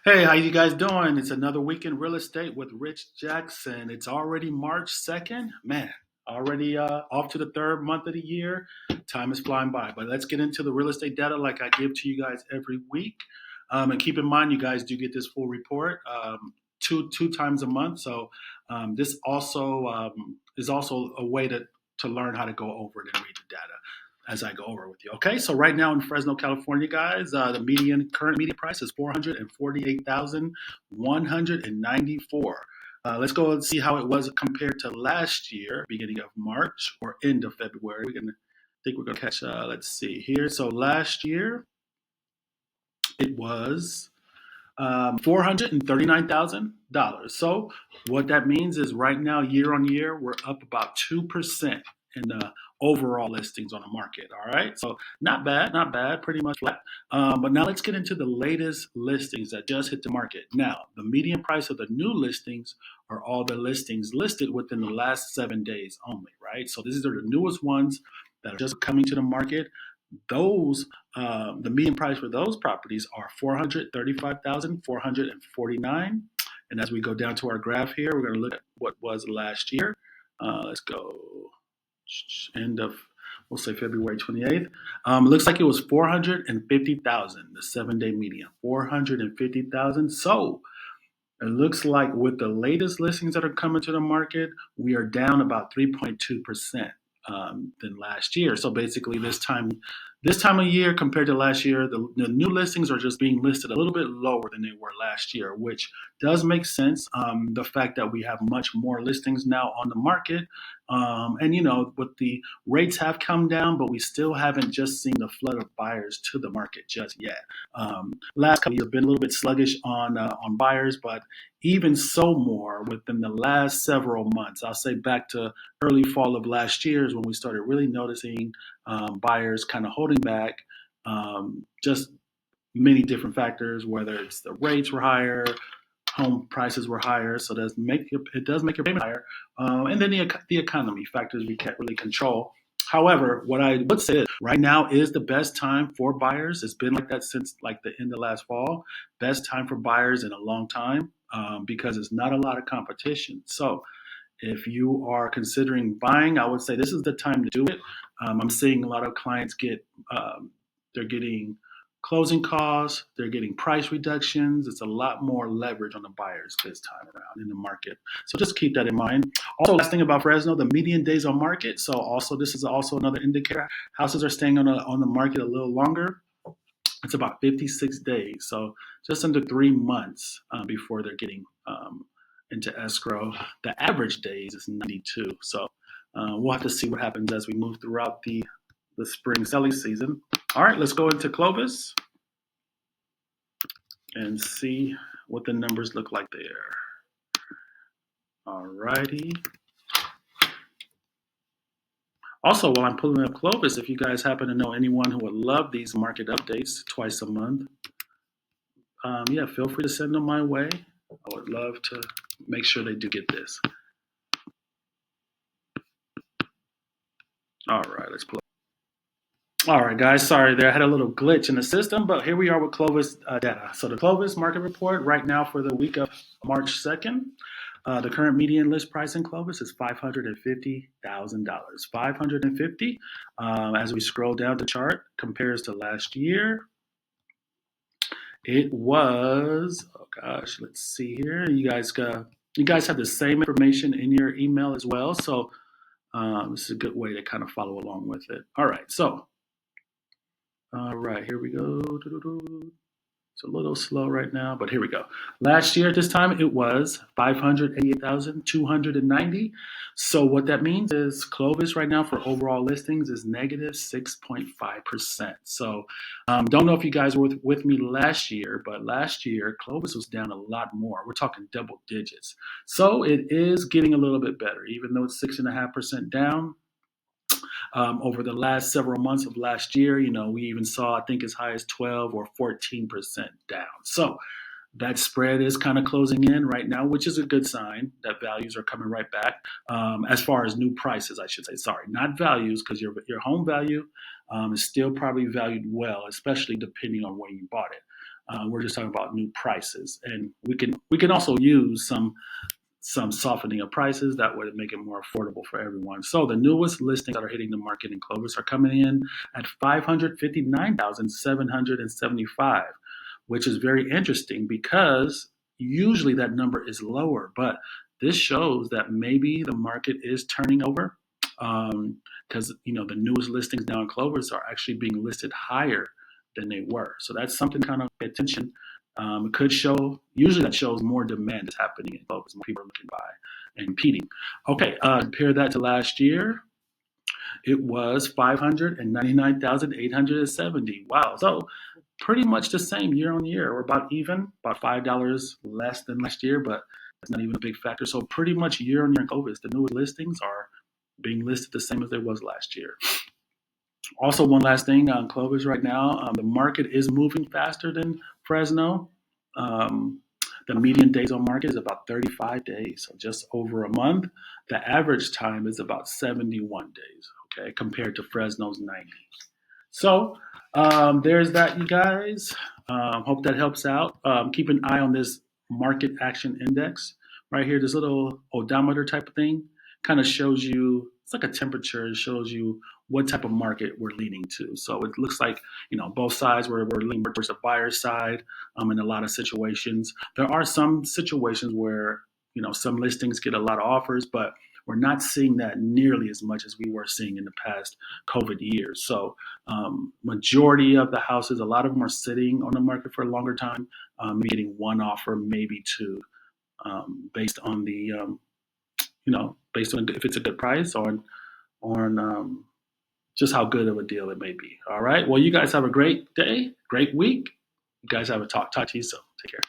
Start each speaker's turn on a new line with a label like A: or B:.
A: Hey, how you guys doing? It's another week in real estate with Rich Jackson. It's already March 2nd. Man, already off to the third month of the year. Time is flying by. But let's get into the real estate data like I give to you guys every week. And keep in mind, you guys do get this full report two times a month. So this also is also a way to learn how to go over it and read the data as I go over with you. Okay, so right now in Fresno, California, guys, the current median price is 448,194. Let's go and see how it was compared to last year, beginning of March or end of February. We're gonna catch. Let's see here. So last year it was $439,000. So what that means is right now, year on year, we're up about 2% in the overall listings on the market. All right. So not bad, not bad, pretty much flat. But now let's get into the latest listings that just hit the market. Now, the median price of the new listings are all the listings listed within the last 7 days only, right? So these are the newest ones that are just coming to the market. Those the median price for those properties are 435,449. And as we go down to our graph here, we're going to look at what was last year. Let's go end of, we'll say February 28th. It looks like it was 450,000, the 7 day median, 450,000. So it looks like with the latest listings that are coming to the market, we are down about 3.2% than last year. So basically, this time of year compared to last year, the new listings are just being listed a little bit lower than they were last year, which does make sense. The fact that we have much more listings now on the market, and with the rates have come down, but we still haven't just seen the flood of buyers to the market just yet. Last couple of years have been a little bit sluggish on buyers, but even so more within the last several months. I'll say back to early fall of last year is when we started really noticing buyers kind of holding back. Just many different factors, whether it's the rates were higher, home prices were higher, so it does make your payment higher, and then the economy factors we can't really control. However, what I would say is right now is the best time for buyers. It's been like that since like the end of last fall. Best time for buyers in a long time because it's not a lot of competition. So if you are considering buying, I would say this is the time to do it. I'm seeing a lot of clients they're getting closing costs, they're getting price reductions. It's a lot more leverage on the buyers this time around in the market. So just keep that in mind. Also, last thing about Fresno, the median days on market. So also this is also another indicator. Houses are staying on the market a little longer. It's about 56 days. So just under 3 months before they're getting into escrow. The average days is 92. So we'll have to see what happens as we move throughout the spring selling season. All right, let's go into Clovis and see what the numbers look like there. All righty. Also, while I'm pulling up Clovis, if you guys happen to know anyone who would love these market updates twice a month, yeah, feel free to send them my way. I would love to make sure they do get this. All right, let's pull up. All right, guys, sorry there. I had a little glitch in the system, but here we are with Clovis data. So the Clovis market report right now for the week of March 2nd, the current median list price in Clovis is $550,000. 550. As we scroll down the chart, compares to last year, it was, oh gosh, let's see here. You guys have the same information in your email as well. So this is a good way to kind of follow along with it. All right, so all right, here we go. It's a little slow right now, but here we go. Last year at this time, it was 588,290. So what that means is Clovis right now for overall listings is negative 6.5%. So don't know if you guys were with me last year, but last year Clovis was down a lot more. We're talking double digits. So it is getting a little bit better, even though it's 6.5% down. Over the last several months of last year, we even saw, I think, as high as 12 or 14% down. So that spread is kind of closing in right now, which is a good sign that values are coming right back. As far as new prices, I should say, sorry, not values, because your home value is still probably valued well, especially depending on where you bought it. We're just talking about new prices, and we can also use some softening of prices that would make it more affordable for everyone. So the newest listings that are hitting the market in Clovis are coming in at 559,775, which is very interesting because usually that number is lower, but this shows that maybe the market is turning over because the newest listings now in Clovis are actually being listed higher than they were. So that's something kind of pay attention. It could show, usually that shows more demand is happening in Clovis. More people are looking to buy and competing. Okay, compare that to last year. It was 599,870. Wow. So pretty much the same year on year. We're about even, about $5 less than last year, but that's not even a big factor. So pretty much year on year in Clovis, the newest listings are being listed the same as they was last year. Also, one last thing on Clovis right now, the market is moving faster than Fresno. Um, the median days on market is about 35 days, so just over a month. The average time is about 71 days, okay, compared to Fresno's 90. So there's that, you guys. Hope that helps out. Keep an eye on this market action index right here. This little odometer type of thing kind of shows you, it's like a temperature. It shows you what type of market we're leaning to. So it looks like, both sides, we're leaning towards the buyer side in a lot of situations. There are some situations where, some listings get a lot of offers, but we're not seeing that nearly as much as we were seeing in the past COVID years. So majority of the houses, a lot of them are sitting on the market for a longer time, getting one offer, maybe two, based on the, based on if it's a good price or on just how good of a deal it may be. All right. Well, you guys have a great day, great week. You guys have a talk to you soon. Take care.